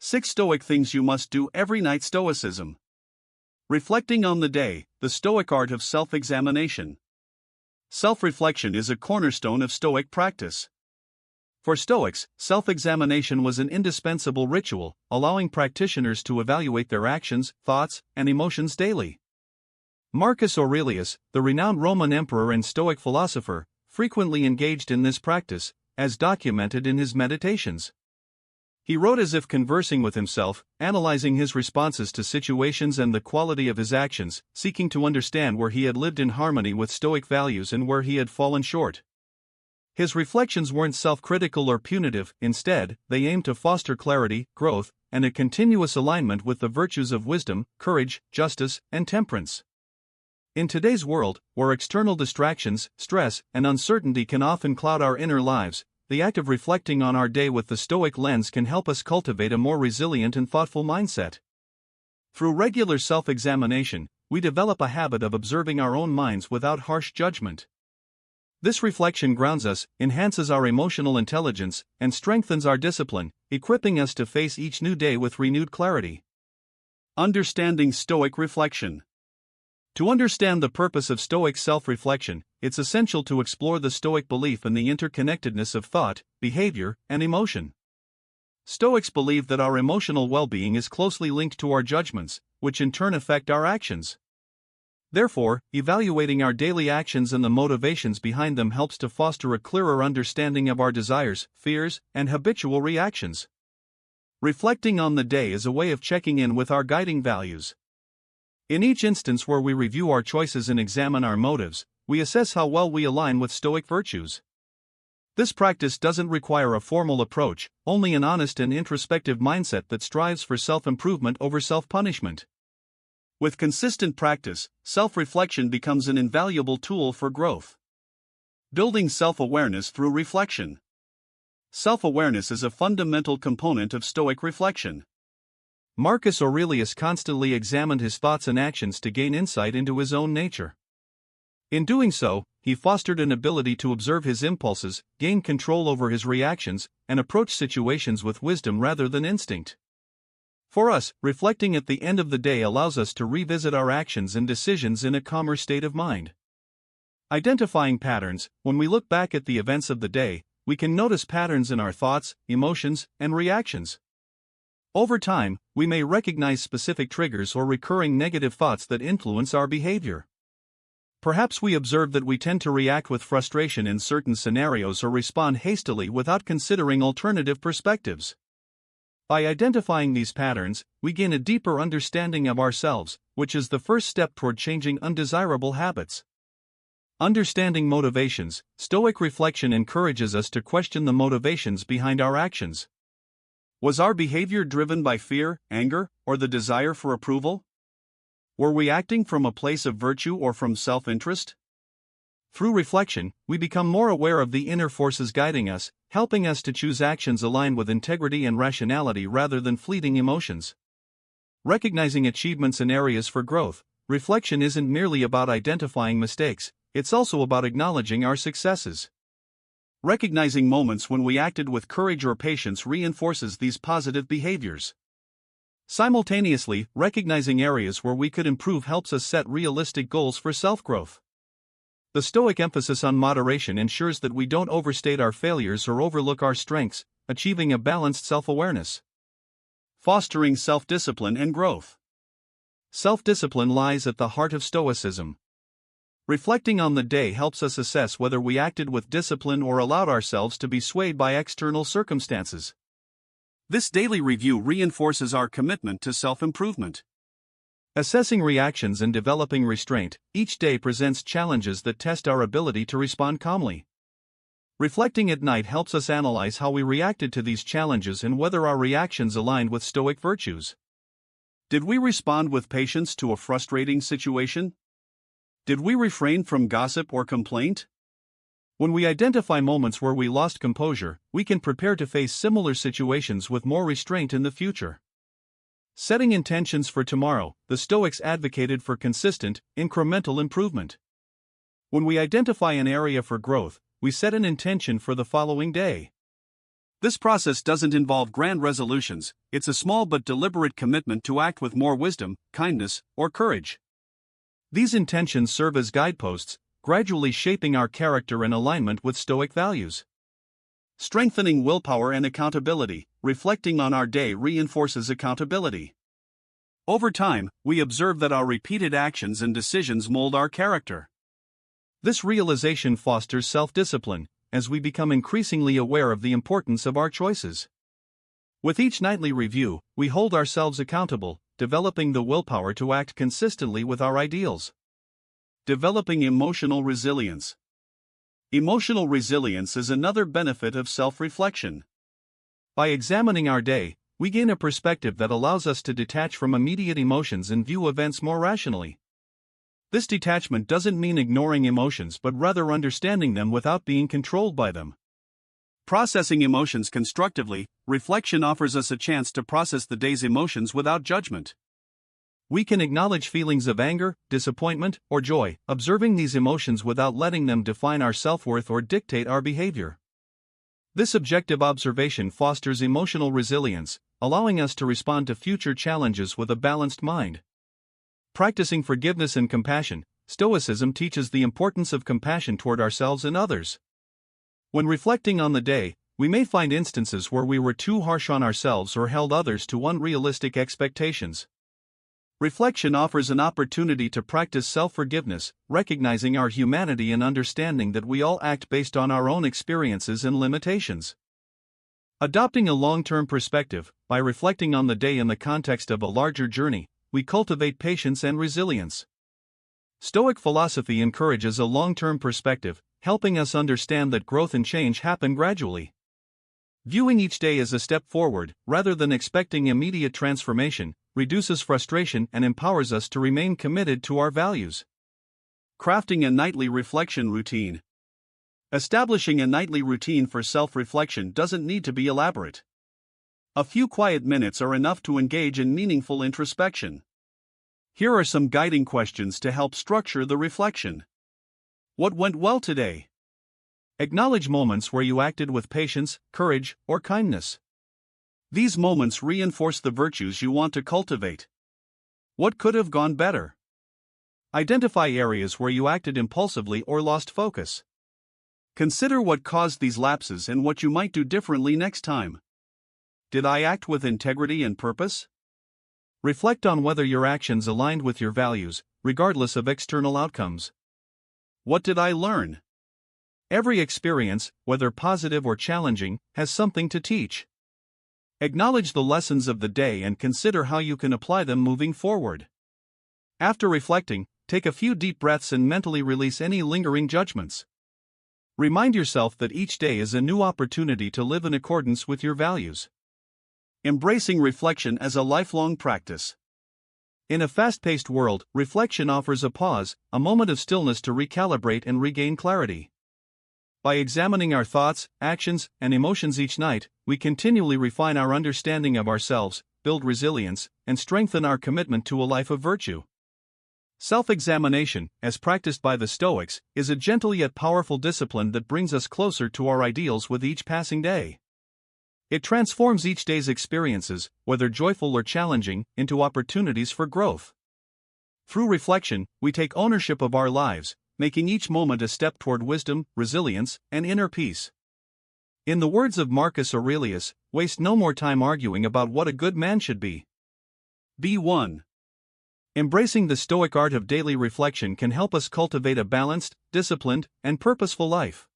6 Stoic Things You Must Do Every Night. Stoicism. Reflecting on the day, the Stoic art of self-examination. Self-reflection is a cornerstone of Stoic practice. For Stoics, self-examination was an indispensable ritual, allowing practitioners to evaluate their actions, thoughts, and emotions daily. Marcus Aurelius, the renowned Roman emperor and Stoic philosopher, frequently engaged in this practice, as documented in his Meditations. He wrote as if conversing with himself, analyzing his responses to situations and the quality of his actions, seeking to understand where he had lived in harmony with Stoic values and where he had fallen short. His reflections weren't self-critical or punitive, instead, they aimed to foster clarity, growth, and a continuous alignment with the virtues of wisdom, courage, justice, and temperance. In today's world, where external distractions, stress, and uncertainty can often cloud our inner lives, the act of reflecting on our day with the Stoic lens can help us cultivate a more resilient and thoughtful mindset. Through regular self-examination, we develop a habit of observing our own minds without harsh judgment. This reflection grounds us, enhances our emotional intelligence, and strengthens our discipline, equipping us to face each new day with renewed clarity. Understanding Stoic reflection. To understand the purpose of Stoic self-reflection, it's essential to explore the Stoic belief in the interconnectedness of thought, behavior, and emotion. Stoics believe that our emotional well-being is closely linked to our judgments, which in turn affect our actions. Therefore, evaluating our daily actions and the motivations behind them helps to foster a clearer understanding of our desires, fears, and habitual reactions. Reflecting on the day is a way of checking in with our guiding values. In each instance where we review our choices and examine our motives, we assess how well we align with Stoic virtues. This practice doesn't require a formal approach, only an honest and introspective mindset that strives for self-improvement over self-punishment. With consistent practice, self-reflection becomes an invaluable tool for growth. Building self-awareness through reflection. Self-awareness is a fundamental component of Stoic reflection. Marcus Aurelius constantly examined his thoughts and actions to gain insight into his own nature. In doing so, he fostered an ability to observe his impulses, gain control over his reactions, and approach situations with wisdom rather than instinct. For us, reflecting at the end of the day allows us to revisit our actions and decisions in a calmer state of mind. Identifying patterns, when we look back at the events of the day, we can notice patterns in our thoughts, emotions, and reactions. Over time, we may recognize specific triggers or recurring negative thoughts that influence our behavior. Perhaps we observe that we tend to react with frustration in certain scenarios or respond hastily without considering alternative perspectives. By identifying these patterns, we gain a deeper understanding of ourselves, which is the first step toward changing undesirable habits. Understanding motivations, Stoic reflection encourages us to question the motivations behind our actions. Was our behavior driven by fear, anger, or the desire for approval? Were we acting from a place of virtue or from self-interest? Through reflection, we become more aware of the inner forces guiding us, helping us to choose actions aligned with integrity and rationality rather than fleeting emotions. Recognizing achievements and areas for growth, reflection isn't merely about identifying mistakes, it's also about acknowledging our successes. Recognizing moments when we acted with courage or patience reinforces these positive behaviors. Simultaneously, recognizing areas where we could improve helps us set realistic goals for self-growth. The Stoic emphasis on moderation ensures that we don't overstate our failures or overlook our strengths, achieving a balanced self-awareness. Fostering self-discipline and growth. Self-discipline lies at the heart of Stoicism. Reflecting on the day helps us assess whether we acted with discipline or allowed ourselves to be swayed by external circumstances. This daily review reinforces our commitment to self-improvement. Assessing reactions and developing restraint, each day presents challenges that test our ability to respond calmly. Reflecting at night helps us analyze how we reacted to these challenges and whether our reactions aligned with Stoic virtues. Did we respond with patience to a frustrating situation? Did we refrain from gossip or complaint? When we identify moments where we lost composure, we can prepare to face similar situations with more restraint in the future. Setting intentions for tomorrow, the Stoics advocated for consistent, incremental improvement. When we identify an area for growth, we set an intention for the following day. This process doesn't involve grand resolutions, it's a small but deliberate commitment to act with more wisdom, kindness, or courage. These intentions serve as guideposts, gradually shaping our character in alignment with Stoic values. Strengthening willpower and accountability. Reflecting on our day reinforces accountability. Over time, we observe that our repeated actions and decisions mold our character. This realization fosters self-discipline, as we become increasingly aware of the importance of our choices. With each nightly review, we hold ourselves accountable, developing the willpower to act consistently with our ideals. Developing emotional resilience. Emotional resilience is another benefit of self-reflection. By examining our day, we gain a perspective that allows us to detach from immediate emotions and view events more rationally. This detachment doesn't mean ignoring emotions but rather understanding them without being controlled by them. Processing emotions constructively, reflection offers us a chance to process the day's emotions without judgment. We can acknowledge feelings of anger, disappointment, or joy, observing these emotions without letting them define our self-worth or dictate our behavior. This objective observation fosters emotional resilience, allowing us to respond to future challenges with a balanced mind. Practicing forgiveness and compassion. Stoicism teaches the importance of compassion toward ourselves and others. When reflecting on the day, we may find instances where we were too harsh on ourselves or held others to unrealistic expectations. Reflection offers an opportunity to practice self-forgiveness, recognizing our humanity and understanding that we all act based on our own experiences and limitations. Adopting a long-term perspective. By reflecting on the day in the context of a larger journey, we cultivate patience and resilience. Stoic philosophy encourages a long-term perspective, helping us understand that growth and change happen gradually. Viewing each day as a step forward, rather than expecting immediate transformation, reduces frustration and empowers us to remain committed to our values. Crafting a nightly reflection routine. Establishing a nightly routine for self-reflection doesn't need to be elaborate. A few quiet minutes are enough to engage in meaningful introspection. Here are some guiding questions to help structure the reflection. What went well today? Acknowledge moments where you acted with patience, courage, or kindness. These moments reinforce the virtues you want to cultivate. What could have gone better? Identify areas where you acted impulsively or lost focus. Consider what caused these lapses and what you might do differently next time. Did I act with integrity and purpose? Reflect on whether your actions aligned with your values, regardless of external outcomes. What did I learn? Every experience, whether positive or challenging, has something to teach. Acknowledge the lessons of the day and consider how you can apply them moving forward. After reflecting, take a few deep breaths and mentally release any lingering judgments. Remind yourself that each day is a new opportunity to live in accordance with your values. Embracing reflection as a lifelong practice. In a fast-paced world, reflection offers a pause, a moment of stillness to recalibrate and regain clarity. By examining our thoughts, actions, and emotions each night, we continually refine our understanding of ourselves, build resilience, and strengthen our commitment to a life of virtue. Self-examination, as practiced by the Stoics, is a gentle yet powerful discipline that brings us closer to our ideals with each passing day. It transforms each day's experiences, whether joyful or challenging, into opportunities for growth. Through reflection, we take ownership of our lives, making each moment a step toward wisdom, resilience, and inner peace. In the words of Marcus Aurelius, waste no more time arguing about what a good man should be. B1. Embracing the Stoic art of daily reflection can help us cultivate a balanced, disciplined, and purposeful life.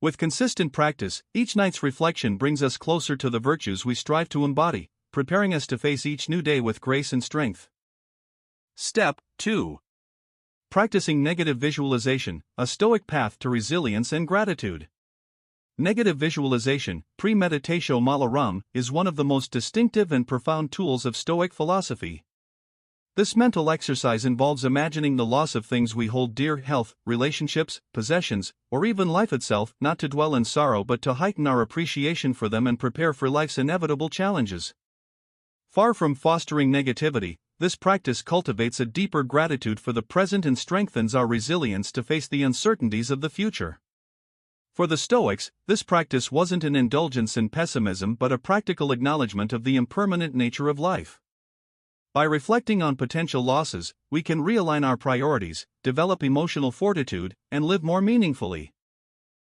With consistent practice, each night's reflection brings us closer to the virtues we strive to embody, preparing us to face each new day with grace and strength. Step 2. Practicing negative visualization, a Stoic path to resilience and gratitude. Negative visualization, premeditatio malorum, is one of the most distinctive and profound tools of Stoic philosophy. This mental exercise involves imagining the loss of things we hold dear, health, relationships, possessions, or even life itself, not to dwell in sorrow but to heighten our appreciation for them and prepare for life's inevitable challenges. Far from fostering negativity, this practice cultivates a deeper gratitude for the present and strengthens our resilience to face the uncertainties of the future. For the Stoics, this practice wasn't an indulgence in pessimism but a practical acknowledgement of the impermanent nature of life. By reflecting on potential losses, we can realign our priorities, develop emotional fortitude, and live more meaningfully.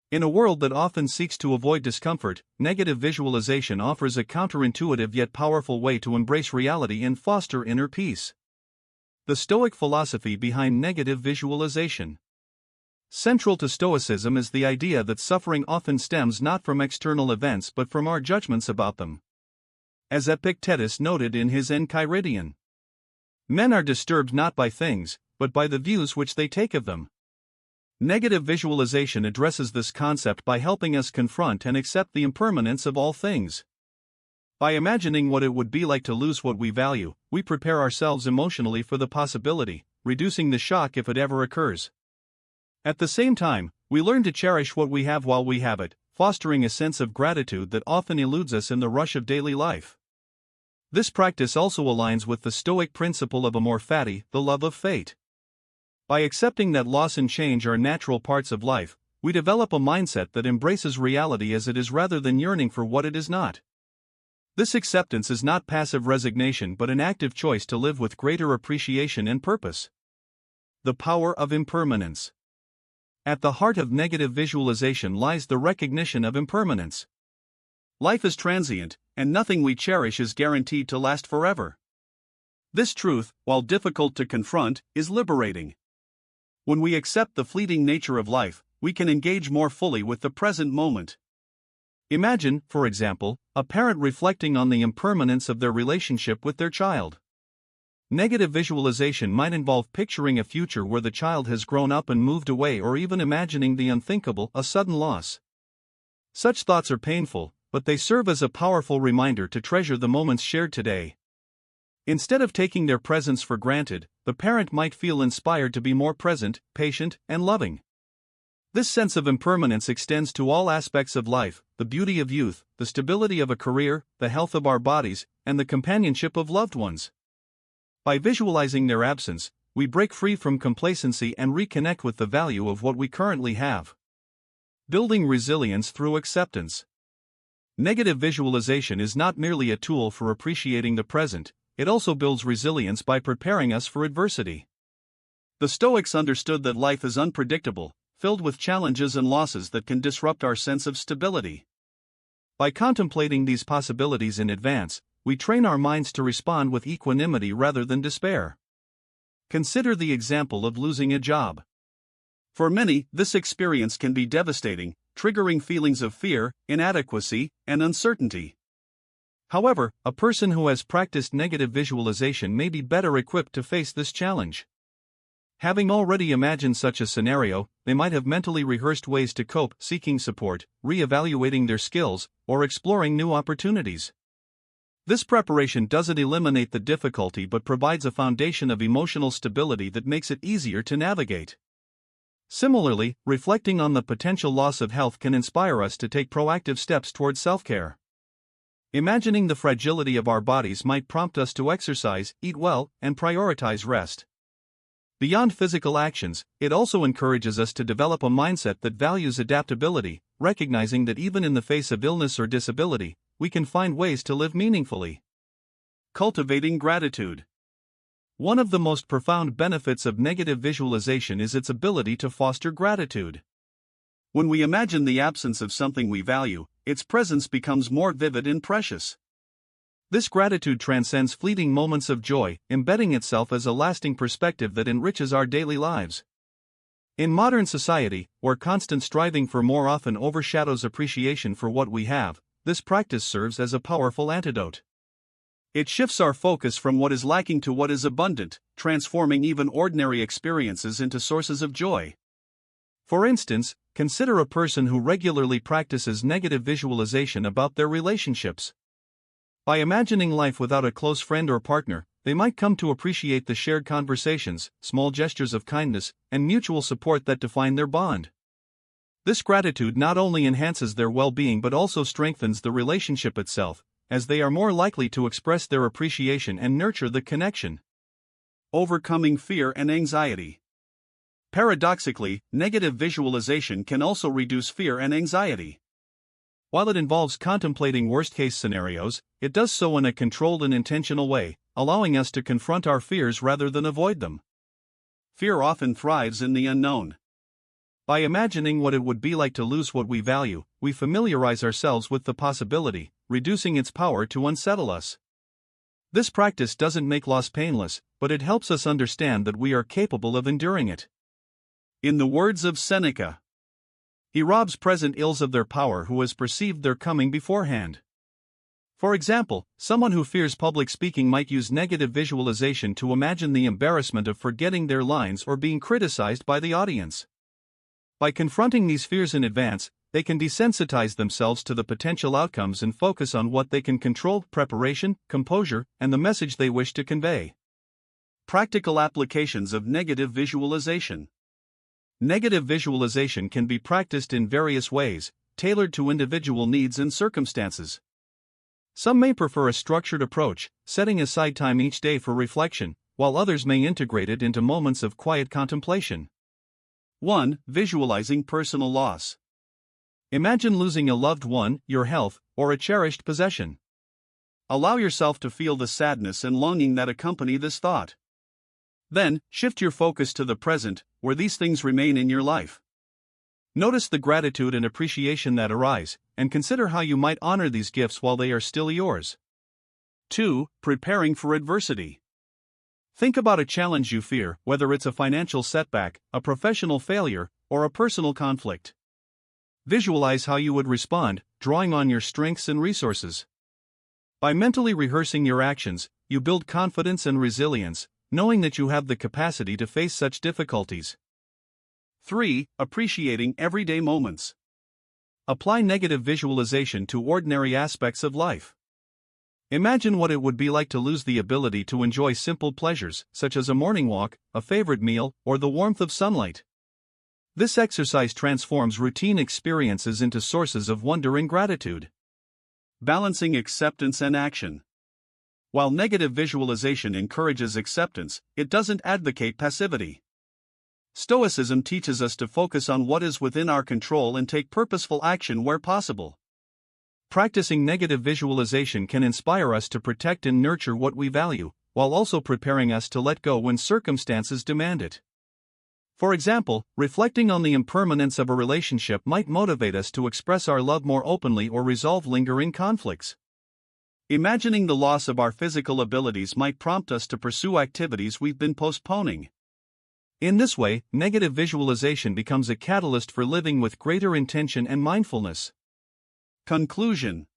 In a world that often seeks to avoid discomfort, negative visualization offers a counterintuitive yet powerful way to embrace reality and foster inner peace. The Stoic philosophy behind negative visualization. Central to Stoicism is the idea that suffering often stems not from external events but from our judgments about them. As Epictetus noted in his Enchiridion, men are disturbed not by things, but by the views which they take of them. Negative visualization addresses this concept by helping us confront and accept the impermanence of all things. By imagining what it would be like to lose what we value, we prepare ourselves emotionally for the possibility, reducing the shock if it ever occurs. At the same time, we learn to cherish what we have while we have it, fostering a sense of gratitude that often eludes us in the rush of daily life. This practice also aligns with the Stoic principle of amor fati, the love of fate. By accepting that loss and change are natural parts of life, we develop a mindset that embraces reality as it is rather than yearning for what it is not. This acceptance is not passive resignation but an active choice to live with greater appreciation and purpose. The power of impermanence. At the heart of negative visualization lies the recognition of impermanence. Life is transient, and nothing we cherish is guaranteed to last forever. This truth, while difficult to confront, is liberating. When we accept the fleeting nature of life, we can engage more fully with the present moment. Imagine, for example, a parent reflecting on the impermanence of their relationship with their child. Negative visualization might involve picturing a future where the child has grown up and moved away, or even imagining the unthinkable, a sudden loss. Such thoughts are painful, but they serve as a powerful reminder to treasure the moments shared today. Instead of taking their presence for granted, the parent might feel inspired to be more present, patient, and loving. This sense of impermanence extends to all aspects of life: the beauty of youth, the stability of a career, the health of our bodies, and the companionship of loved ones. By visualizing their absence, we break free from complacency and reconnect with the value of what we currently have. Building resilience through acceptance. Negative visualization is not merely a tool for appreciating the present, it also builds resilience by preparing us for adversity. The Stoics understood that life is unpredictable, filled with challenges and losses that can disrupt our sense of stability. By contemplating these possibilities in advance, we train our minds to respond with equanimity rather than despair. Consider the example of losing a job. For many, this experience can be devastating, triggering feelings of fear, inadequacy, and uncertainty. However, a person who has practiced negative visualization may be better equipped to face this challenge. Having already imagined such a scenario, they might have mentally rehearsed ways to cope, seeking support, re-evaluating their skills, or exploring new opportunities. This preparation doesn't eliminate the difficulty but provides a foundation of emotional stability that makes it easier to navigate. Similarly, reflecting on the potential loss of health can inspire us to take proactive steps towards self-care. Imagining the fragility of our bodies might prompt us to exercise, eat well, and prioritize rest. Beyond physical actions, it also encourages us to develop a mindset that values adaptability, recognizing that even in the face of illness or disability, we can find ways to live meaningfully. Cultivating gratitude. One of the most profound benefits of negative visualization is its ability to foster gratitude. When we imagine the absence of something we value, its presence becomes more vivid and precious. This gratitude transcends fleeting moments of joy, embedding itself as a lasting perspective that enriches our daily lives. In modern society, where constant striving for more often overshadows appreciation for what we have, this practice serves as a powerful antidote. It shifts our focus from what is lacking to what is abundant, transforming even ordinary experiences into sources of joy. For instance, consider a person who regularly practices negative visualization about their relationships. By imagining life without a close friend or partner, they might come to appreciate the shared conversations, small gestures of kindness, and mutual support that define their bond. This gratitude not only enhances their well-being but also strengthens the relationship itself, as they are more likely to express their appreciation and nurture the connection. Overcoming fear and anxiety. Paradoxically, negative visualization can also reduce fear and anxiety. While it involves contemplating worst-case scenarios, it does so in a controlled and intentional way, allowing us to confront our fears rather than avoid them. Fear often thrives in the unknown. By imagining what it would be like to lose what we value, we familiarize ourselves with the possibility, reducing its power to unsettle us. This practice doesn't make loss painless, but it helps us understand that we are capable of enduring it. In the words of Seneca, "He robs present ills of their power who has perceived their coming beforehand." For example, someone who fears public speaking might use negative visualization to imagine the embarrassment of forgetting their lines or being criticized by the audience. By confronting these fears in advance, they can desensitize themselves to the potential outcomes and focus on what they can control: preparation, composure, and the message they wish to convey. Practical applications of negative visualization. Negative visualization can be practiced in various ways, tailored to individual needs and circumstances. Some may prefer a structured approach, setting aside time each day for reflection, while others may integrate it into moments of quiet contemplation. 1. Visualizing personal loss. Imagine losing a loved one, your health, or a cherished possession. Allow yourself to feel the sadness and longing that accompany this thought. Then, shift your focus to the present, where these things remain in your life. Notice the gratitude and appreciation that arise, and consider how you might honor these gifts while they are still yours. 2. Preparing for adversity. Think about a challenge you fear, whether it's a financial setback, a professional failure, or a personal conflict. Visualize how you would respond, drawing on your strengths and resources. By mentally rehearsing your actions, you build confidence and resilience, knowing that you have the capacity to face such difficulties. 3. Appreciating everyday moments. Apply negative visualization to ordinary aspects of life. Imagine what it would be like to lose the ability to enjoy simple pleasures, such as a morning walk, a favorite meal, or the warmth of sunlight. This exercise transforms routine experiences into sources of wonder and gratitude. Balancing acceptance and action. While negative visualization encourages acceptance, it doesn't advocate passivity. Stoicism teaches us to focus on what is within our control and take purposeful action where possible. Practicing negative visualization can inspire us to protect and nurture what we value, while also preparing us to let go when circumstances demand it. For example, reflecting on the impermanence of a relationship might motivate us to express our love more openly or resolve lingering conflicts. Imagining the loss of our physical abilities might prompt us to pursue activities we've been postponing. In this way, negative visualization becomes a catalyst for living with greater intention and mindfulness. Conclusion.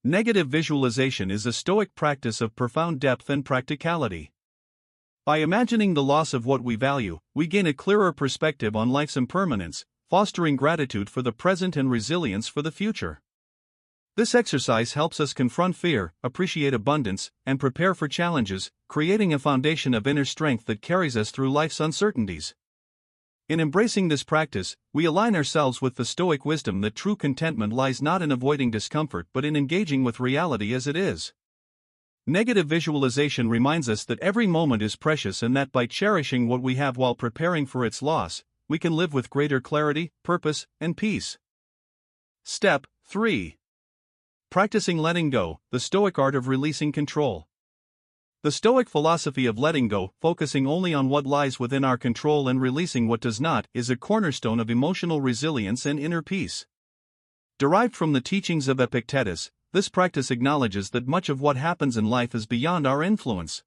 Negative visualization is a Stoic practice of profound depth and practicality. By imagining the loss of what we value, we gain a clearer perspective on life's impermanence, fostering gratitude for the present and resilience for the future. This exercise helps us confront fear, appreciate abundance, and prepare for challenges, creating a foundation of inner strength that carries us through life's uncertainties. In embracing this practice, we align ourselves with the Stoic wisdom that true contentment lies not in avoiding discomfort but in engaging with reality as it is. Negative visualization reminds us that every moment is precious and that by cherishing what we have while preparing for its loss, we can live with greater clarity, purpose, and peace. Step 3. Practicing letting go, the Stoic art of releasing control. The Stoic philosophy of letting go, focusing only on what lies within our control and releasing what does not, is a cornerstone of emotional resilience and inner peace. Derived from the teachings of Epictetus, this practice acknowledges that much of what happens in life is beyond our influence.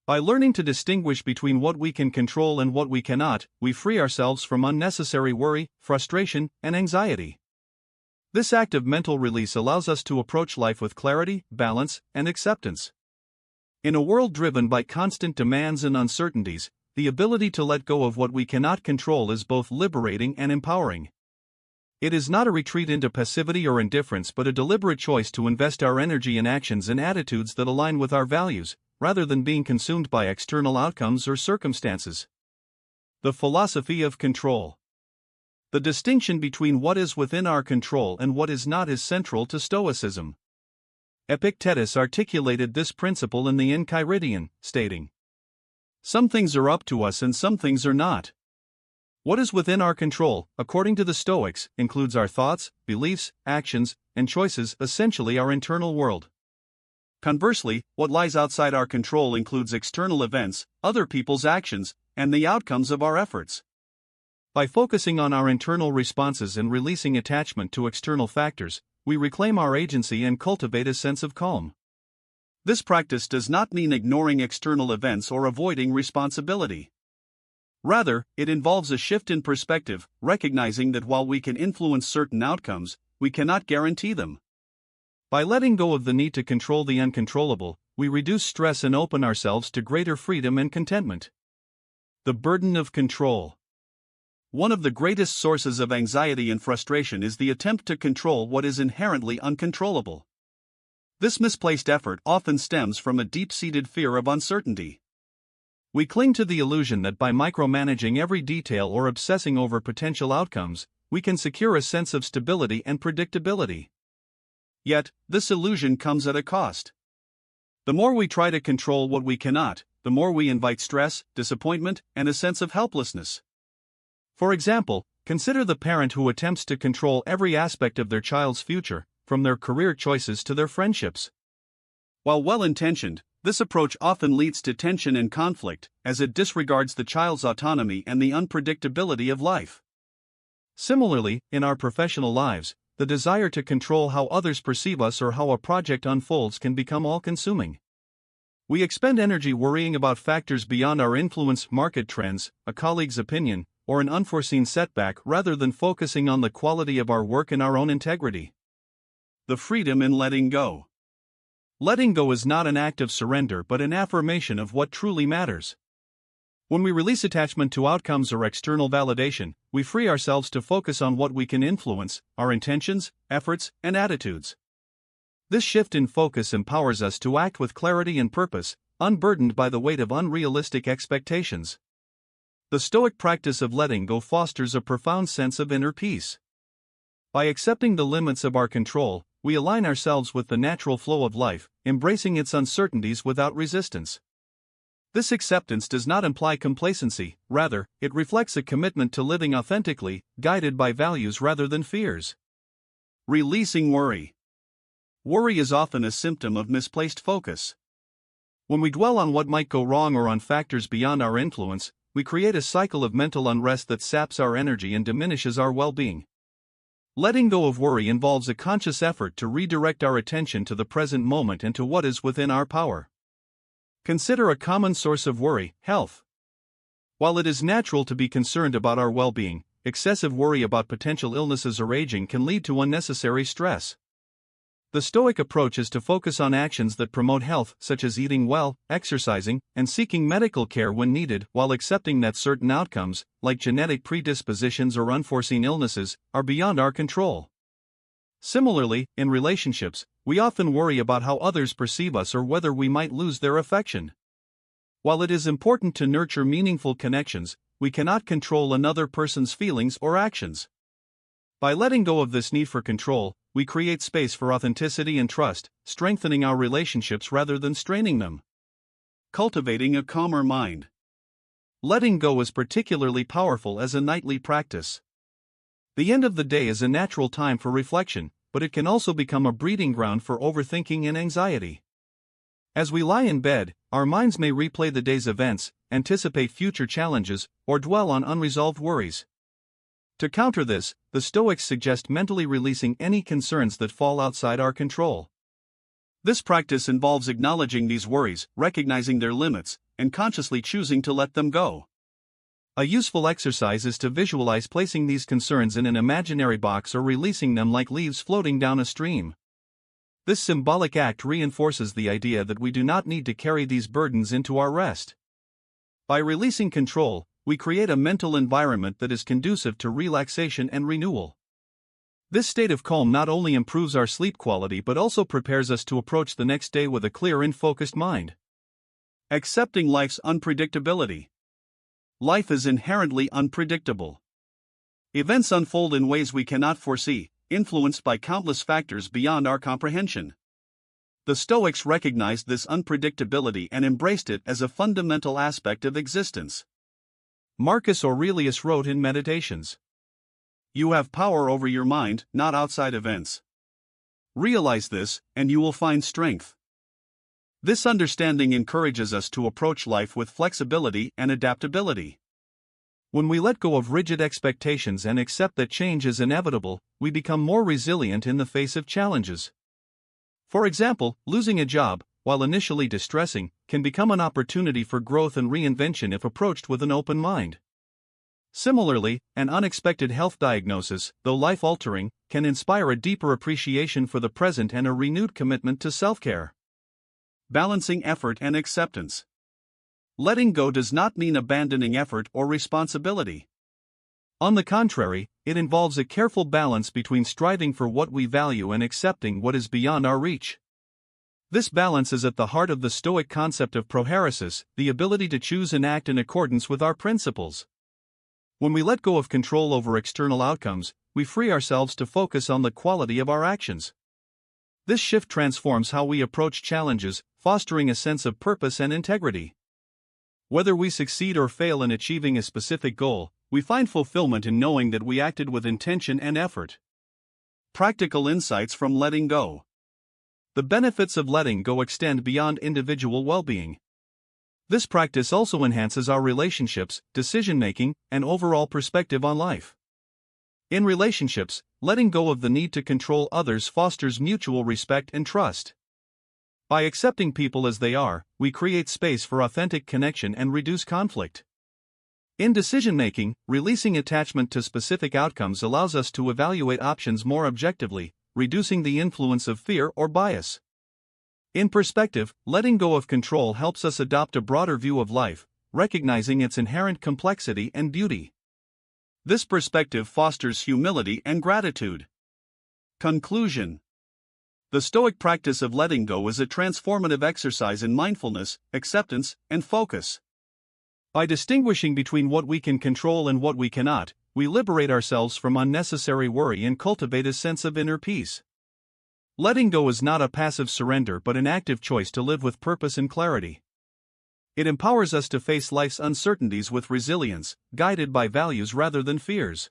By learning to distinguish between what we can control and what we cannot, we free ourselves from unnecessary worry, frustration, and anxiety. This act of mental release allows us to approach life with clarity, balance, and acceptance. In a world driven by constant demands and uncertainties, the ability to let go of what we cannot control is both liberating and empowering. It is not a retreat into passivity or indifference but a deliberate choice to invest our energy in actions and attitudes that align with our values, rather than being consumed by external outcomes or circumstances. The philosophy of control. The distinction between what is within our control and what is not is central to Stoicism. Epictetus articulated this principle in the Enchiridion, stating, "Some things are up to us and some things are not. What is within our control, according to the Stoics, includes our thoughts, beliefs, actions, and choices, essentially our internal world. Conversely, what lies outside our control includes external events, other people's actions, and the outcomes of our efforts. By focusing on our internal responses and releasing attachment to external factors, we reclaim our agency and cultivate a sense of calm. This practice does not mean ignoring external events or avoiding responsibility. Rather, it involves a shift in perspective, recognizing that while we can influence certain outcomes, we cannot guarantee them. By letting go of the need to control the uncontrollable, we reduce stress and open ourselves to greater freedom and contentment. The burden of control. One of the greatest sources of anxiety and frustration is the attempt to control what is inherently uncontrollable. This misplaced effort often stems from a deep-seated fear of uncertainty. We cling to the illusion that by micromanaging every detail or obsessing over potential outcomes, we can secure a sense of stability and predictability. Yet, this illusion comes at a cost. The more we try to control what we cannot, the more we invite stress, disappointment, and a sense of helplessness. For example, consider the parent who attempts to control every aspect of their child's future, from their career choices to their friendships. While well-intentioned, this approach often leads to tension and conflict, as it disregards the child's autonomy and the unpredictability of life. Similarly, in our professional lives, the desire to control how others perceive us or how a project unfolds can become all-consuming. We expend energy worrying about factors beyond our influence, market trends, a colleague's opinion, or an unforeseen setback rather than focusing on the quality of our work and our own integrity. The freedom in letting go. Letting go is not an act of surrender but an affirmation of what truly matters. When we release attachment to outcomes or external validation, we free ourselves to focus on what we can influence, our intentions, efforts, and attitudes. This shift in focus empowers us to act with clarity and purpose, unburdened by the weight of unrealistic expectations. The Stoic practice of letting go fosters a profound sense of inner peace. By accepting the limits of our control, we align ourselves with the natural flow of life, embracing its uncertainties without resistance. This acceptance does not imply complacency, rather, it reflects a commitment to living authentically, guided by values rather than fears. Releasing worry. Worry is often a symptom of misplaced focus. When we dwell on what might go wrong or on factors beyond our influence, we create a cycle of mental unrest that saps our energy and diminishes our well-being. Letting go of worry involves a conscious effort to redirect our attention to the present moment and to what is within our power. Consider a common source of worry: health. While it is natural to be concerned about our well-being, excessive worry about potential illnesses or aging can lead to unnecessary stress. The Stoic approach is to focus on actions that promote health, such as eating well, exercising, and seeking medical care when needed, while accepting that certain outcomes, like genetic predispositions or unforeseen illnesses, are beyond our control. Similarly, in relationships, we often worry about how others perceive us or whether we might lose their affection. While it is important to nurture meaningful connections, we cannot control another person's feelings or actions. By letting go of this need for control, we create space for authenticity and trust, strengthening our relationships rather than straining them. Cultivating a calmer mind. Letting go is particularly powerful as a nightly practice. The end of the day is a natural time for reflection, but it can also become a breeding ground for overthinking and anxiety. As we lie in bed, our minds may replay the day's events, anticipate future challenges, or dwell on unresolved worries. To counter this, the Stoics suggest mentally releasing any concerns that fall outside our control. This practice involves acknowledging these worries, recognizing their limits, and consciously choosing to let them go. A useful exercise is to visualize placing these concerns in an imaginary box or releasing them like leaves floating down a stream. This symbolic act reinforces the idea that we do not need to carry these burdens into our rest. By releasing control, we create a mental environment that is conducive to relaxation and renewal. This state of calm not only improves our sleep quality but also prepares us to approach the next day with a clear and focused mind. Accepting life's unpredictability. Life is inherently unpredictable. Events unfold in ways we cannot foresee, influenced by countless factors beyond our comprehension. The Stoics recognized this unpredictability and embraced it as a fundamental aspect of existence. Marcus Aurelius wrote in Meditations. You have power over your mind, not outside events. Realize this, and you will find strength. This understanding encourages us to approach life with flexibility and adaptability. When we let go of rigid expectations and accept that change is inevitable, we become more resilient in the face of challenges. For example, losing a job, while initially distressing, can become an opportunity for growth and reinvention if approached with an open mind. Similarly, an unexpected health diagnosis, though life-altering, can inspire a deeper appreciation for the present and a renewed commitment to self-care. Balancing effort and acceptance. Letting go does not mean abandoning effort or responsibility. On the contrary, it involves a careful balance between striving for what we value and accepting what is beyond our reach. This balance is at the heart of the Stoic concept of prohairesis, the ability to choose and act in accordance with our principles. When we let go of control over external outcomes, we free ourselves to focus on the quality of our actions. This shift transforms how we approach challenges, fostering a sense of purpose and integrity. Whether we succeed or fail in achieving a specific goal, we find fulfillment in knowing that we acted with intention and effort. Practical insights from letting go. The benefits of letting go extend beyond individual well-being. This practice also enhances our relationships, decision-making, and overall perspective on life. In relationships, letting go of the need to control others fosters mutual respect and trust. By accepting people as they are, we create space for authentic connection and reduce conflict. In decision-making, releasing attachment to specific outcomes allows us to evaluate options more objectively, reducing the influence of fear or bias. In perspective, letting go of control helps us adopt a broader view of life, recognizing its inherent complexity and beauty. This perspective fosters humility and gratitude. Conclusion. The Stoic practice of letting go is a transformative exercise in mindfulness, acceptance, and focus. By distinguishing between what we can control and what we cannot, we liberate ourselves from unnecessary worry and cultivate a sense of inner peace. Letting go is not a passive surrender but an active choice to live with purpose and clarity. It empowers us to face life's uncertainties with resilience, guided by values rather than fears.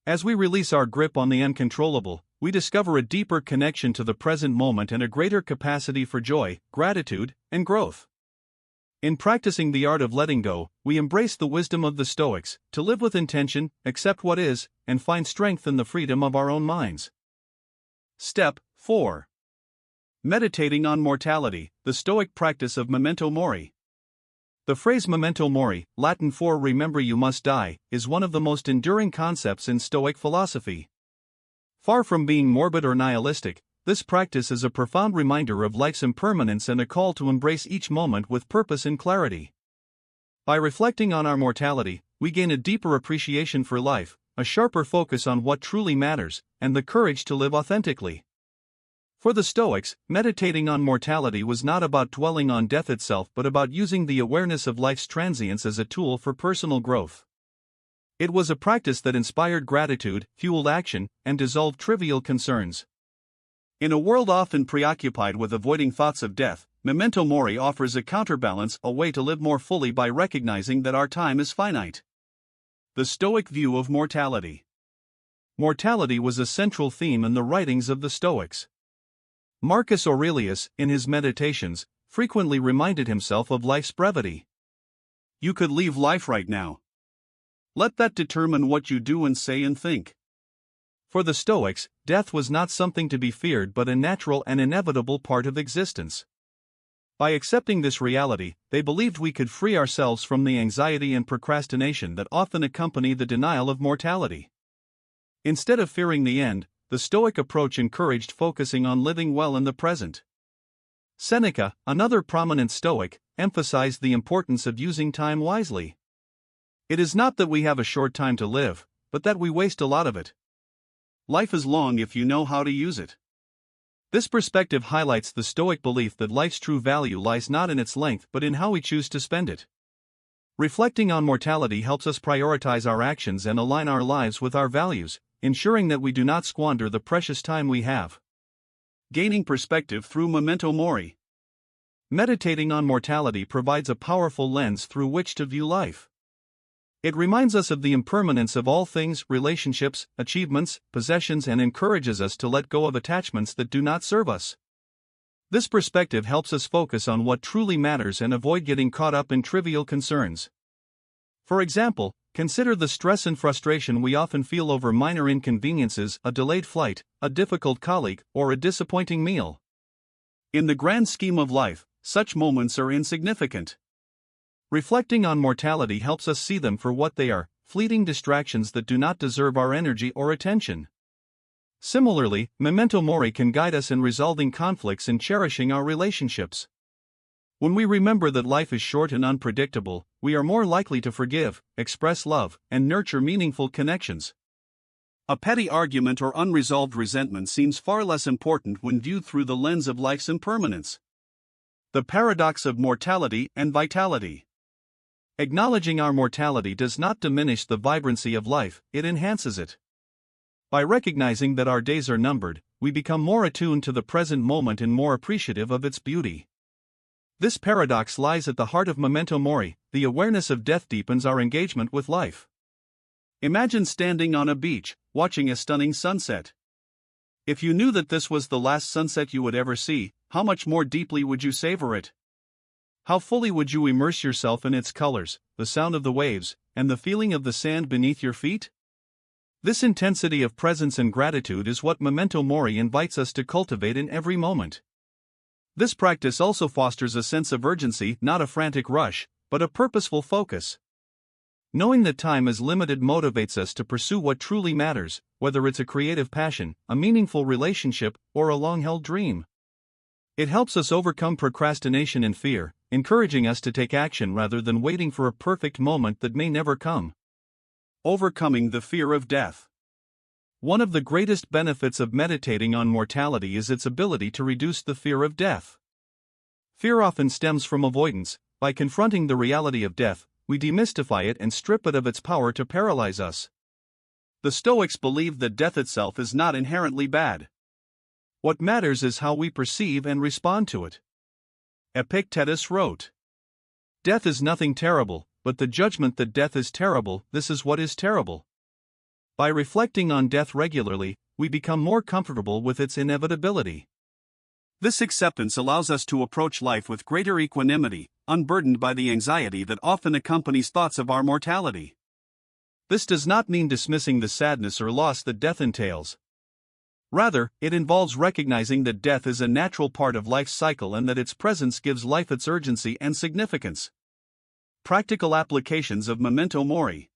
As we release our grip on the uncontrollable, we discover a deeper connection to the present moment and a greater capacity for joy, gratitude, and growth. In practicing the art of letting go, we embrace the wisdom of the Stoics, to live with intention, accept what is, and find strength in the freedom of our own minds. Step 4. Meditating on mortality, the Stoic practice of memento mori. The phrase memento mori, Latin for remember you must die, is one of the most enduring concepts in Stoic philosophy. Far from being morbid or nihilistic, this practice is a profound reminder of life's impermanence and a call to embrace each moment with purpose and clarity. By reflecting on our mortality, we gain a deeper appreciation for life, a sharper focus on what truly matters, and the courage to live authentically. For the Stoics, meditating on mortality was not about dwelling on death itself but about using the awareness of life's transience as a tool for personal growth. It was a practice that inspired gratitude, fueled action, and dissolved trivial concerns. In a world often preoccupied with avoiding thoughts of death, memento mori offers a counterbalance, a way to live more fully by recognizing that our time is finite. The Stoic view of mortality. Mortality was a central theme in the writings of the Stoics. Marcus Aurelius, in his Meditations, frequently reminded himself of life's brevity. You could leave life right now. Let that determine what you do and say and think. For the Stoics, death was not something to be feared but a natural and inevitable part of existence. By accepting this reality, they believed we could free ourselves from the anxiety and procrastination that often accompany the denial of mortality. Instead of fearing the end, the Stoic approach encouraged focusing on living well in the present. Seneca, another prominent Stoic, emphasized the importance of using time wisely. It is not that we have a short time to live, but that we waste a lot of it. Life is long if you know how to use it. This perspective highlights the Stoic belief that life's true value lies not in its length but in how we choose to spend it. Reflecting on mortality helps us prioritize our actions and align our lives with our values, ensuring that we do not squander the precious time we have. Gaining perspective through memento mori. Meditating on mortality provides a powerful lens through which to view life. It reminds us of the impermanence of all things, relationships, achievements, possessions, and encourages us to let go of attachments that do not serve us. This perspective helps us focus on what truly matters and avoid getting caught up in trivial concerns. For example, consider the stress and frustration we often feel over minor inconveniences, a delayed flight, a difficult colleague, or a disappointing meal. In the grand scheme of life, such moments are insignificant. Reflecting on mortality helps us see them for what they are, fleeting distractions that do not deserve our energy or attention. Similarly, memento mori can guide us in resolving conflicts and cherishing our relationships. When we remember that life is short and unpredictable, we are more likely to forgive, express love, and nurture meaningful connections. A petty argument or unresolved resentment seems far less important when viewed through the lens of life's impermanence. The paradox of mortality and vitality. Acknowledging our mortality does not diminish the vibrancy of life, it enhances it. By recognizing that our days are numbered, we become more attuned to the present moment and more appreciative of its beauty. This paradox lies at the heart of memento mori. The awareness of death deepens our engagement with life. Imagine standing on a beach, watching a stunning sunset. If you knew that this was the last sunset you would ever see, how much more deeply would you savor it? How fully would you immerse yourself in its colors, the sound of the waves, and the feeling of the sand beneath your feet? This intensity of presence and gratitude is what memento mori invites us to cultivate in every moment. This practice also fosters a sense of urgency, not a frantic rush, but a purposeful focus. Knowing that time is limited motivates us to pursue what truly matters, whether it's a creative passion, a meaningful relationship, or a long-held dream. It helps us overcome procrastination and fear, encouraging us to take action rather than waiting for a perfect moment that may never come. Overcoming the fear of death. One of the greatest benefits of meditating on mortality is its ability to reduce the fear of death. Fear often stems from avoidance. By confronting the reality of death, we demystify it and strip it of its power to paralyze us. The Stoics believed that death itself is not inherently bad. What matters is how we perceive and respond to it. Epictetus wrote, "Death is nothing terrible, but the judgment that death is terrible, this is what is terrible." By reflecting on death regularly, we become more comfortable with its inevitability. This acceptance allows us to approach life with greater equanimity, unburdened by the anxiety that often accompanies thoughts of our mortality. This does not mean dismissing the sadness or loss that death entails. Rather, it involves recognizing that death is a natural part of life's cycle and that its presence gives life its urgency and significance. Practical applications of memento mori.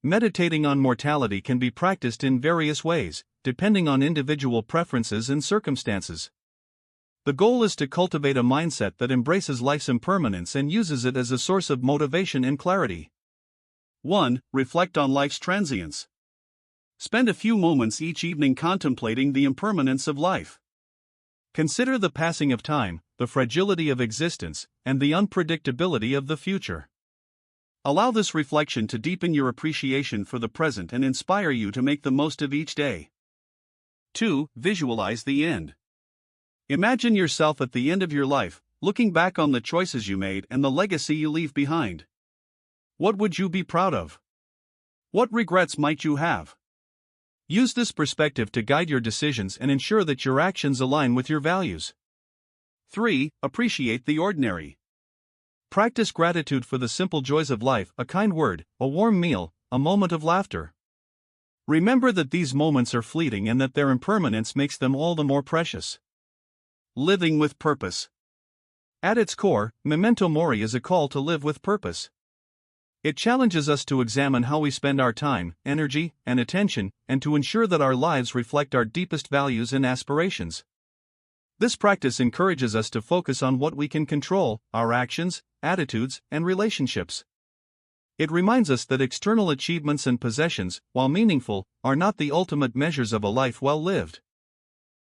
Meditating on mortality can be practiced in various ways, depending on individual preferences and circumstances. The goal is to cultivate a mindset that embraces life's impermanence and uses it as a source of motivation and clarity. 1. Reflect on life's transience. Spend a few moments each evening contemplating the impermanence of life. Consider the passing of time, the fragility of existence, and the unpredictability of the future. Allow this reflection to deepen your appreciation for the present and inspire you to make the most of each day. 2. Visualize the end. Imagine yourself at the end of your life, looking back on the choices you made and the legacy you leave behind. What would you be proud of? What regrets might you have? Use this perspective to guide your decisions and ensure that your actions align with your values. 3. Appreciate the ordinary. Practice gratitude for the simple joys of life, a kind word, a warm meal, a moment of laughter. Remember that these moments are fleeting and that their impermanence makes them all the more precious. Living with purpose. At its core, memento mori is a call to live with purpose. It challenges us to examine how we spend our time, energy, and attention, and to ensure that our lives reflect our deepest values and aspirations. This practice encourages us to focus on what we can control, our actions, attitudes, and relationships. It reminds us that external achievements and possessions, while meaningful, are not the ultimate measures of a life well lived.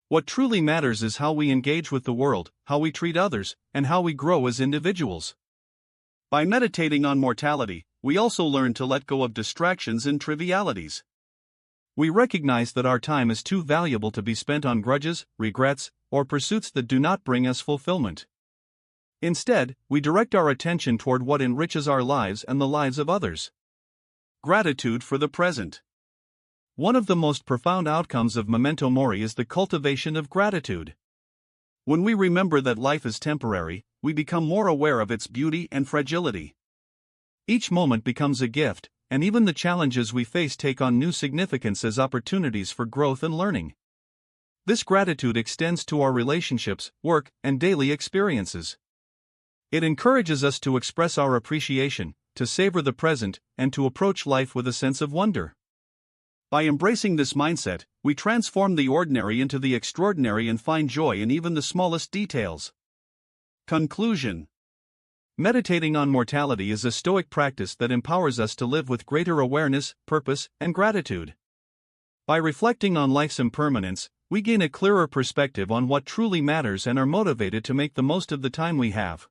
What truly matters is how we engage with the world, how we treat others, and how we grow as individuals. By meditating on mortality, we also learn to let go of distractions and trivialities. We recognize that our time is too valuable to be spent on grudges, regrets, or pursuits that do not bring us fulfillment. Instead, we direct our attention toward what enriches our lives and the lives of others. Gratitude for the present. One of the most profound outcomes of memento mori is the cultivation of gratitude. When we remember that life is temporary, we become more aware of its beauty and fragility. Each moment becomes a gift, and even the challenges we face take on new significance as opportunities for growth and learning. This gratitude extends to our relationships, work, and daily experiences. It encourages us to express our appreciation, to savor the present, and to approach life with a sense of wonder. By embracing this mindset, we transform the ordinary into the extraordinary and find joy in even the smallest details. Conclusion. Meditating on mortality is a Stoic practice that empowers us to live with greater awareness, purpose, and gratitude. By reflecting on life's impermanence, we gain a clearer perspective on what truly matters and are motivated to make the most of the time we have.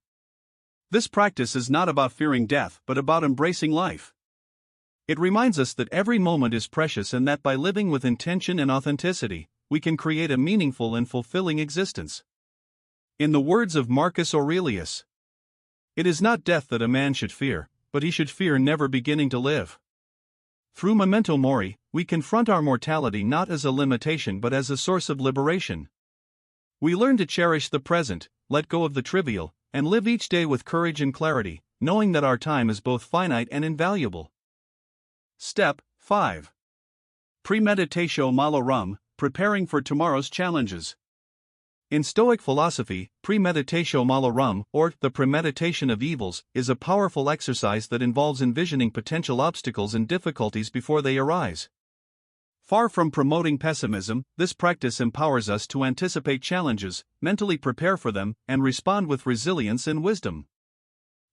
This practice is not about fearing death but about embracing life. It reminds us that every moment is precious and that by living with intention and authenticity, we can create a meaningful and fulfilling existence. In the words of Marcus Aurelius, "It is not death that a man should fear, but he should fear never beginning to live." Through memento mori, we confront our mortality not as a limitation but as a source of liberation. We learn to cherish the present, let go of the trivial, and live each day with courage and clarity, knowing that our time is both finite and invaluable. Step 5. Premeditatio malorum, preparing for tomorrow's challenges. In Stoic philosophy, premeditatio malorum, or the premeditation of evils, is a powerful exercise that involves envisioning potential obstacles and difficulties before they arise. Far from promoting pessimism, this practice empowers us to anticipate challenges, mentally prepare for them, and respond with resilience and wisdom.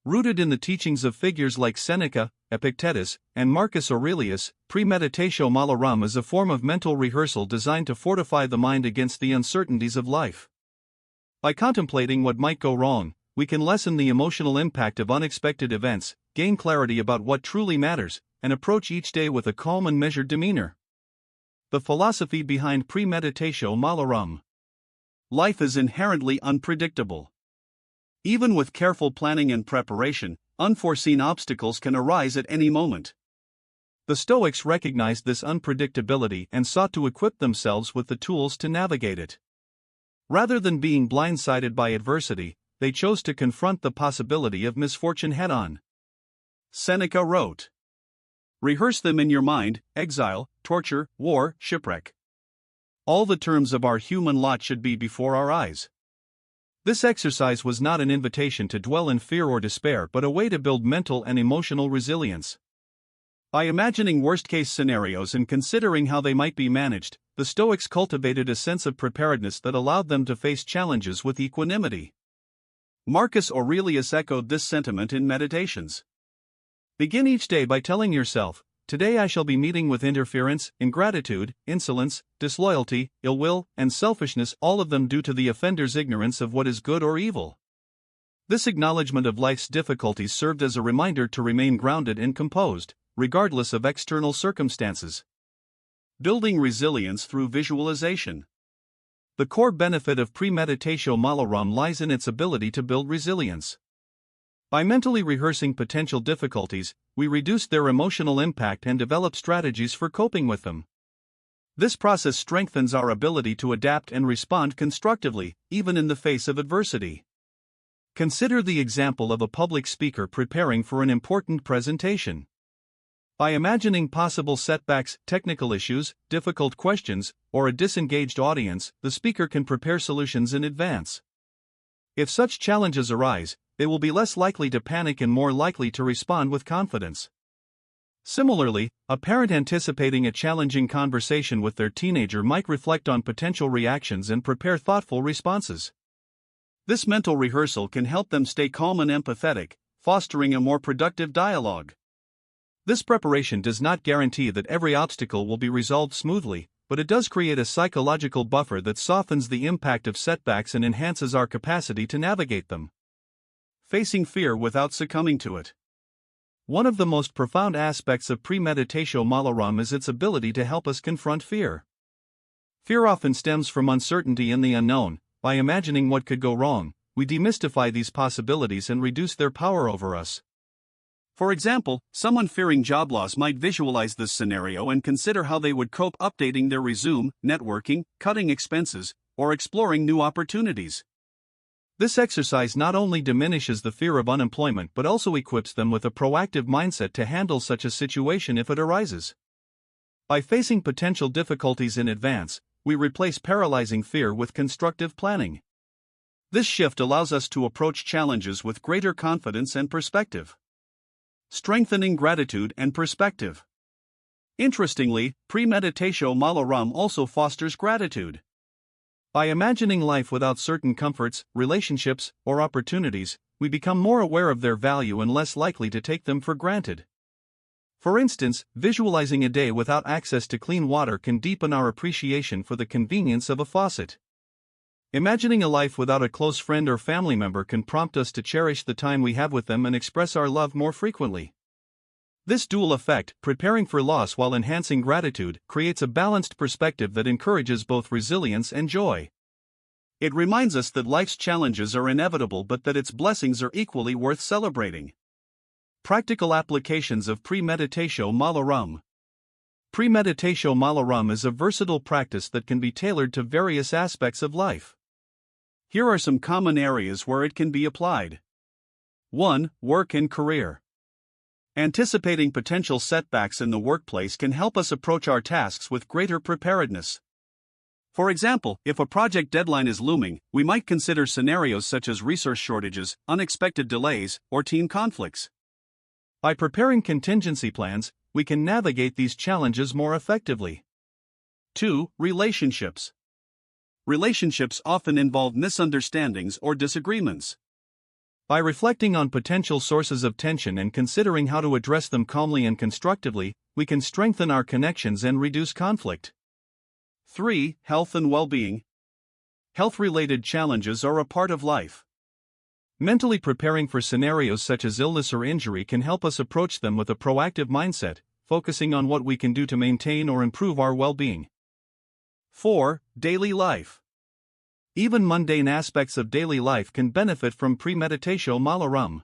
Rooted in the teachings of figures like Seneca, Epictetus, and Marcus Aurelius, premeditatio malorum is a form of mental rehearsal designed to fortify the mind against the uncertainties of life. By contemplating what might go wrong, we can lessen the emotional impact of unexpected events, gain clarity about what truly matters, and approach each day with a calm and measured demeanor. The philosophy behind premeditatio malorum. Life is inherently unpredictable. Even with careful planning and preparation, unforeseen obstacles can arise at any moment. The Stoics recognized this unpredictability and sought to equip themselves with the tools to navigate it. Rather than being blindsided by adversity, they chose to confront the possibility of misfortune head-on. Seneca wrote, "Rehearse them in your mind: exile, torture, war, shipwreck. All the terms of our human lot should be before our eyes." This exercise was not an invitation to dwell in fear or despair but a way to build mental and emotional resilience. By imagining worst-case scenarios and considering how they might be managed, the Stoics cultivated a sense of preparedness that allowed them to face challenges with equanimity. Marcus Aurelius echoed this sentiment in Meditations. Begin each day by telling yourself, "Today I shall be meeting with interference, ingratitude, insolence, disloyalty, ill will, and selfishness, all of them due to the offender's ignorance of what is good or evil." This acknowledgement of life's difficulties served as a reminder to remain grounded and composed, regardless of external circumstances. Building resilience through visualization. The core benefit of premeditatio malorum lies in its ability to build resilience. By mentally rehearsing potential difficulties, we reduce their emotional impact and develop strategies for coping with them. This process strengthens our ability to adapt and respond constructively, even in the face of adversity. Consider the example of a public speaker preparing for an important presentation. By imagining possible setbacks, technical issues, difficult questions, or a disengaged audience, the speaker can prepare solutions in advance. If such challenges arise, they will be less likely to panic and more likely to respond with confidence. Similarly, a parent anticipating a challenging conversation with their teenager might reflect on potential reactions and prepare thoughtful responses. This mental rehearsal can help them stay calm and empathetic, fostering a more productive dialogue. This preparation does not guarantee that every obstacle will be resolved smoothly, but it does create a psychological buffer that softens the impact of setbacks and enhances our capacity to navigate them. Facing fear without succumbing to it. One of the most profound aspects of premeditatio malorum is its ability to help us confront fear. Fear often stems from uncertainty in the unknown. By imagining what could go wrong, we demystify these possibilities and reduce their power over us. For example, someone fearing job loss might visualize this scenario and consider how they would cope updating their resume, networking, cutting expenses, or exploring new opportunities. This exercise not only diminishes the fear of unemployment but also equips them with a proactive mindset to handle such a situation if it arises. By facing potential difficulties in advance, we replace paralyzing fear with constructive planning. This shift allows us to approach challenges with greater confidence and perspective. Strengthening gratitude and perspective. Interestingly, premeditatio malorum also fosters gratitude. By imagining life without certain comforts, relationships, or opportunities, we become more aware of their value and less likely to take them for granted. For instance, visualizing a day without access to clean water can deepen our appreciation for the convenience of a faucet. Imagining a life without a close friend or family member can prompt us to cherish the time we have with them and express our love more frequently. This dual effect, preparing for loss while enhancing gratitude, creates a balanced perspective that encourages both resilience and joy. It reminds us that life's challenges are inevitable but that its blessings are equally worth celebrating. Practical applications of premeditatio malorum. Premeditatio malorum is a versatile practice that can be tailored to various aspects of life. Here are some common areas where it can be applied. 1. Work and career. Anticipating potential setbacks in the workplace can help us approach our tasks with greater preparedness. For example, if a project deadline is looming, we might consider scenarios such as resource shortages, unexpected delays, or team conflicts. By preparing contingency plans, we can navigate these challenges more effectively. 2. Relationships. Relationships often involve misunderstandings or disagreements. By reflecting on potential sources of tension and considering how to address them calmly and constructively, we can strengthen our connections and reduce conflict. 3. Health and well-being. Health-related challenges are a part of life. Mentally preparing for scenarios such as illness or injury can help us approach them with a proactive mindset, focusing on what we can do to maintain or improve our well-being. 4. Daily life. Even mundane aspects of daily life can benefit from premeditatio malorum.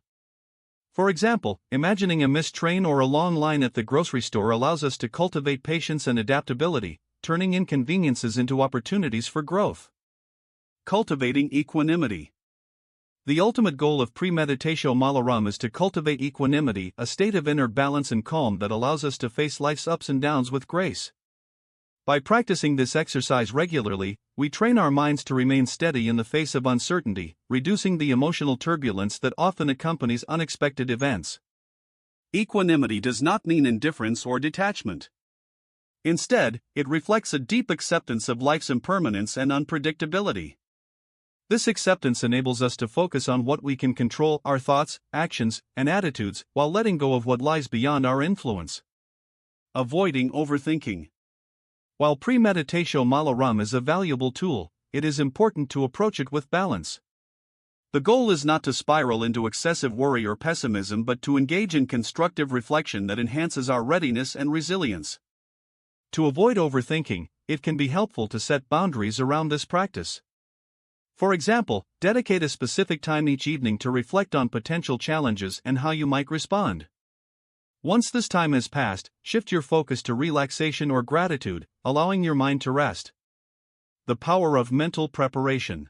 For example, imagining a missed train or a long line at the grocery store allows us to cultivate patience and adaptability, turning inconveniences into opportunities for growth. Cultivating equanimity. The ultimate goal of premeditatio malorum is to cultivate equanimity, a state of inner balance and calm that allows us to face life's ups and downs with grace. By practicing this exercise regularly, we train our minds to remain steady in the face of uncertainty, reducing the emotional turbulence that often accompanies unexpected events. Equanimity does not mean indifference or detachment. Instead, it reflects a deep acceptance of life's impermanence and unpredictability. This acceptance enables us to focus on what we can control, our thoughts, actions, and attitudes, while letting go of what lies beyond our influence. Avoiding overthinking. While premeditatio malorum is a valuable tool, it is important to approach it with balance. The goal is not to spiral into excessive worry or pessimism but to engage in constructive reflection that enhances our readiness and resilience. To avoid overthinking, it can be helpful to set boundaries around this practice. For example, dedicate a specific time each evening to reflect on potential challenges and how you might respond. Once this time has passed, shift your focus to relaxation or gratitude, allowing your mind to rest. The power of mental preparation.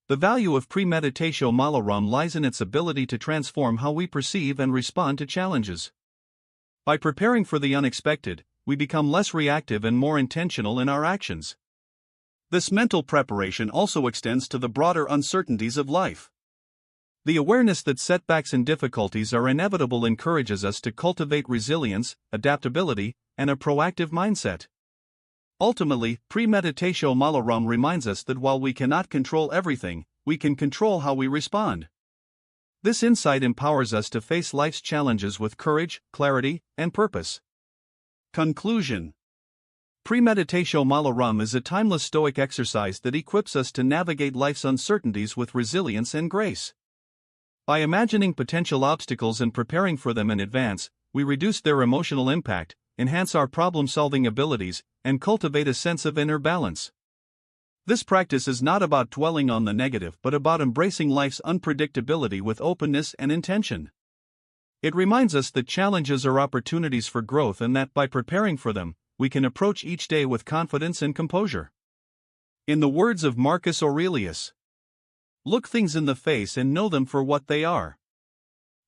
The value of premeditatio malorum lies in its ability to transform how we perceive and respond to challenges. By preparing for the unexpected, we become less reactive and more intentional in our actions. This mental preparation also extends to the broader uncertainties of life. The awareness that setbacks and difficulties are inevitable encourages us to cultivate resilience, adaptability, and a proactive mindset. Ultimately, premeditatio malorum reminds us that while we cannot control everything, we can control how we respond. This insight empowers us to face life's challenges with courage, clarity, and purpose. Conclusion. Premeditatio malorum is a timeless Stoic exercise that equips us to navigate life's uncertainties with resilience and grace. By imagining potential obstacles and preparing for them in advance, we reduce their emotional impact, enhance our problem-solving abilities, and cultivate a sense of inner balance. This practice is not about dwelling on the negative but about embracing life's unpredictability with openness and intention. It reminds us that challenges are opportunities for growth and that by preparing for them, we can approach each day with confidence and composure. In the words of Marcus Aurelius, look things in the face and know them for what they are.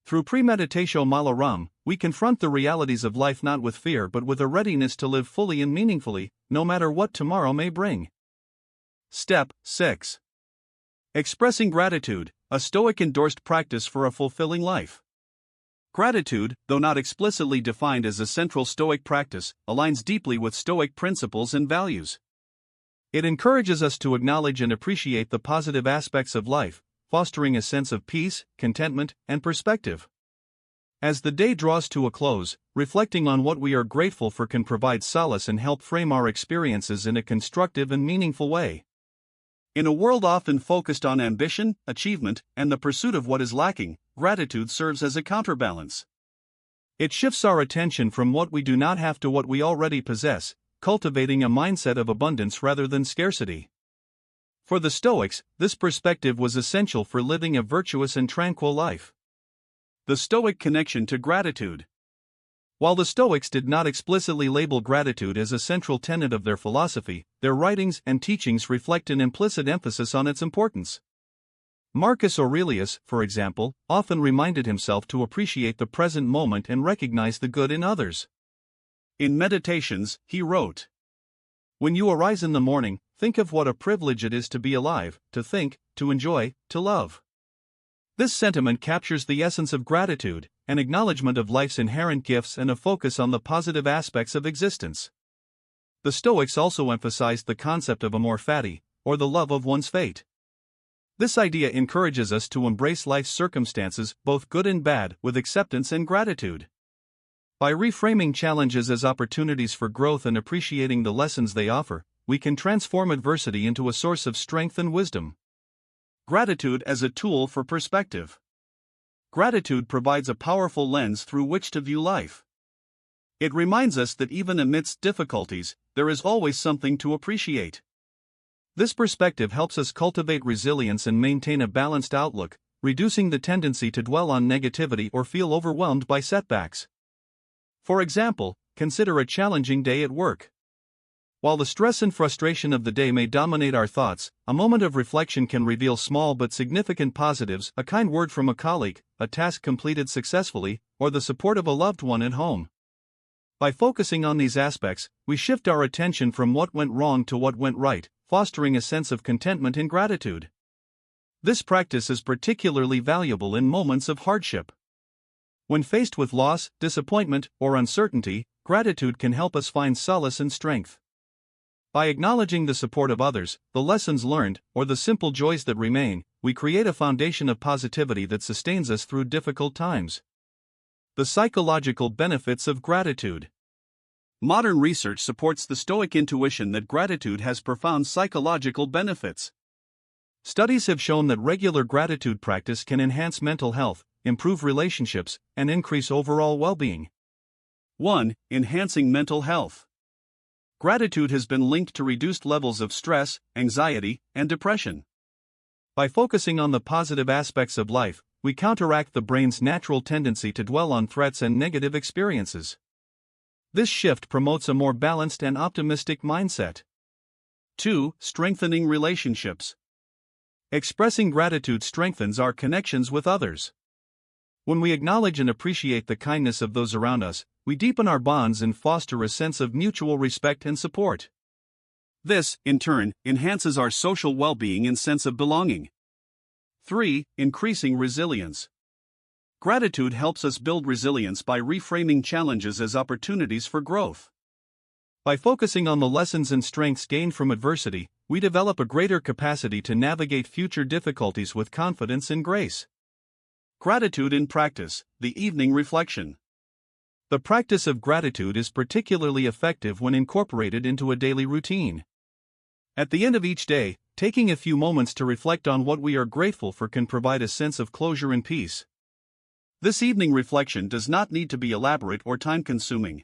Through premeditatio malorum, we confront the realities of life not with fear but with a readiness to live fully and meaningfully, no matter what tomorrow may bring. Step 6. Expressing gratitude, a Stoic endorsed practice for a fulfilling life. Gratitude, though not explicitly defined as a central Stoic practice, aligns deeply with Stoic principles and values. It encourages us to acknowledge and appreciate the positive aspects of life, fostering a sense of peace, contentment, and perspective. As the day draws to a close, reflecting on what we are grateful for can provide solace and help frame our experiences in a constructive and meaningful way. In a world often focused on ambition, achievement, and the pursuit of what is lacking, gratitude serves as a counterbalance. It shifts our attention from what we do not have to what we already possess, cultivating a mindset of abundance rather than scarcity. For the Stoics, this perspective was essential for living a virtuous and tranquil life. The Stoic connection to gratitude. While the Stoics did not explicitly label gratitude as a central tenet of their philosophy, their writings and teachings reflect an implicit emphasis on its importance. Marcus Aurelius, for example, often reminded himself to appreciate the present moment and recognize the good in others. In Meditations, he wrote, "When you arise in the morning, think of what a privilege it is to be alive, to think, to enjoy, to love." This sentiment captures the essence of gratitude, an acknowledgement of life's inherent gifts and a focus on the positive aspects of existence. The Stoics also emphasized the concept of amor fati, or the love of one's fate. This idea encourages us to embrace life's circumstances, both good and bad, with acceptance and gratitude. By reframing challenges as opportunities for growth and appreciating the lessons they offer, we can transform adversity into a source of strength and wisdom. Gratitude as a tool for perspective. Gratitude provides a powerful lens through which to view life. It reminds us that even amidst difficulties, there is always something to appreciate. This perspective helps us cultivate resilience and maintain a balanced outlook, reducing the tendency to dwell on negativity or feel overwhelmed by setbacks. For example, consider a challenging day at work. While the stress and frustration of the day may dominate our thoughts, a moment of reflection can reveal small but significant positives: a kind word from a colleague, a task completed successfully, or the support of a loved one at home. By focusing on these aspects, we shift our attention from what went wrong to what went right, fostering a sense of contentment and gratitude. This practice is particularly valuable in moments of hardship. When faced with loss, disappointment, or uncertainty, gratitude can help us find solace and strength. By acknowledging the support of others, the lessons learned, or the simple joys that remain, we create a foundation of positivity that sustains us through difficult times. The psychological benefits of gratitude. Modern research supports the Stoic intuition that gratitude has profound psychological benefits. Studies have shown that regular gratitude practice can enhance mental health, improve relationships, and increase overall well-being. 1. Enhancing mental health. Gratitude has been linked to reduced levels of stress, anxiety, and depression. By focusing on the positive aspects of life, we counteract the brain's natural tendency to dwell on threats and negative experiences. This shift promotes a more balanced and optimistic mindset. 2. Strengthening relationships. Expressing gratitude strengthens our connections with others. When we acknowledge and appreciate the kindness of those around us, we deepen our bonds and foster a sense of mutual respect and support. This, in turn, enhances our social well-being and sense of belonging. 3. Increasing resilience. Gratitude helps us build resilience by reframing challenges as opportunities for growth. By focusing on the lessons and strengths gained from adversity, we develop a greater capacity to navigate future difficulties with confidence and grace. Gratitude in practice, the evening reflection. The practice of gratitude is particularly effective when incorporated into a daily routine. At the end of each day, taking a few moments to reflect on what we are grateful for can provide a sense of closure and peace. This evening reflection does not need to be elaborate or time-consuming.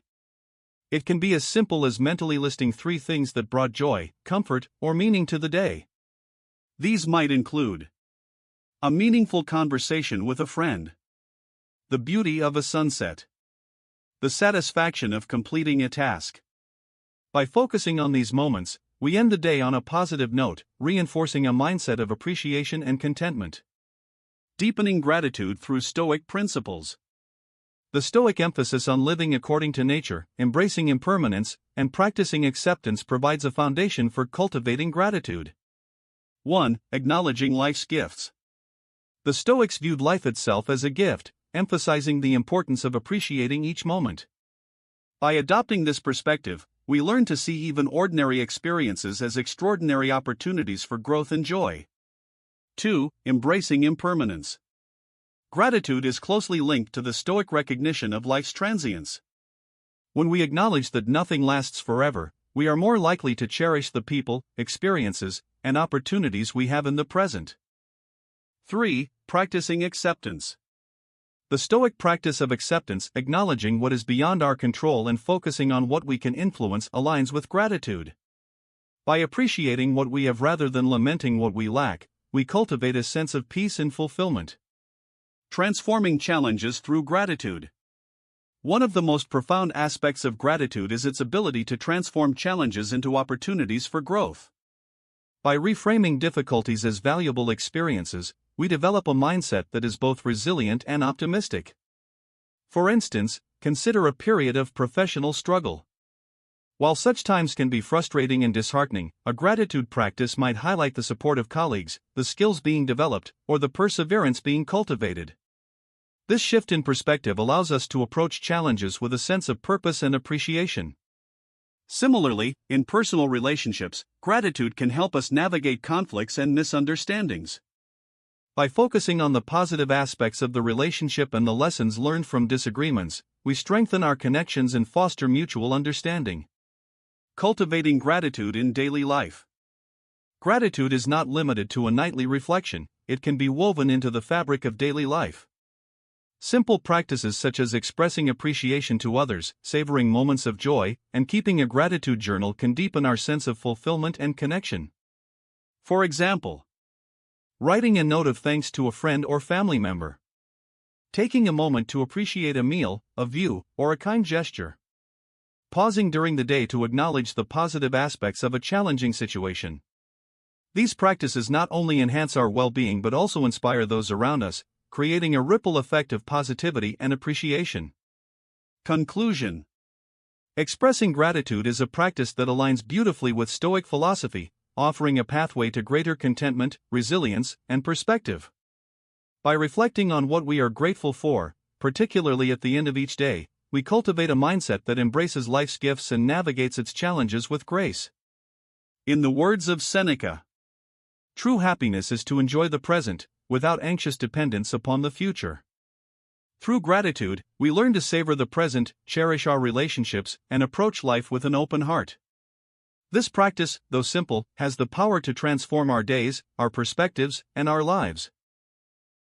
It can be as simple as mentally listing 3 things that brought joy, comfort, or meaning to the day. These might include a meaningful conversation with a friend, The beauty of a sunset. The satisfaction of completing a task. By focusing on these moments, we end the day on a positive note, reinforcing a mindset of appreciation and contentment. Deepening gratitude through Stoic principles. The Stoic emphasis on living according to nature, embracing impermanence, and practicing acceptance provides a foundation for cultivating gratitude. 1. Acknowledging life's gifts. The Stoics viewed life itself as a gift, emphasizing the importance of appreciating each moment. By adopting this perspective, we learn to see even ordinary experiences as extraordinary opportunities for growth and joy. 2. Embracing impermanence. Gratitude is closely linked to the Stoic recognition of life's transience. When we acknowledge that nothing lasts forever, we are more likely to cherish the people, experiences, and opportunities we have in the present. 3. Practicing acceptance. The Stoic practice of acceptance, acknowledging what is beyond our control and focusing on what we can influence, aligns with gratitude. By appreciating what we have rather than lamenting what we lack, we cultivate a sense of peace and fulfillment. Transforming challenges through gratitude. One of the most profound aspects of gratitude is its ability to transform challenges into opportunities for growth. By reframing difficulties as valuable experiences, we develop a mindset that is both resilient and optimistic. For instance, consider a period of professional struggle. While such times can be frustrating and disheartening, a gratitude practice might highlight the support of colleagues, the skills being developed, or the perseverance being cultivated. This shift in perspective allows us to approach challenges with a sense of purpose and appreciation. Similarly, in personal relationships, gratitude can help us navigate conflicts and misunderstandings. By focusing on the positive aspects of the relationship and the lessons learned from disagreements, we strengthen our connections and foster mutual understanding. Cultivating gratitude in daily life. Gratitude is not limited to a nightly reflection, it can be woven into the fabric of daily life. Simple practices such as expressing appreciation to others, savoring moments of joy, and keeping a gratitude journal can deepen our sense of fulfillment and connection. For example, writing a note of thanks to a friend or family member. Taking a moment to appreciate a meal, a view, or a kind gesture. Pausing during the day to acknowledge the positive aspects of a challenging situation. These practices not only enhance our well-being but also inspire those around us, creating a ripple effect of positivity and appreciation. Conclusion. Expressing gratitude is a practice that aligns beautifully with Stoic philosophy, offering a pathway to greater contentment, resilience, and perspective. By reflecting on what we are grateful for, particularly at the end of each day, we cultivate a mindset that embraces life's gifts and navigates its challenges with grace. In the words of Seneca, true happiness is to enjoy the present, without anxious dependence upon the future. Through gratitude, we learn to savor the present, cherish our relationships, and approach life with an open heart. This practice, though simple, has the power to transform our days, our perspectives, and our lives.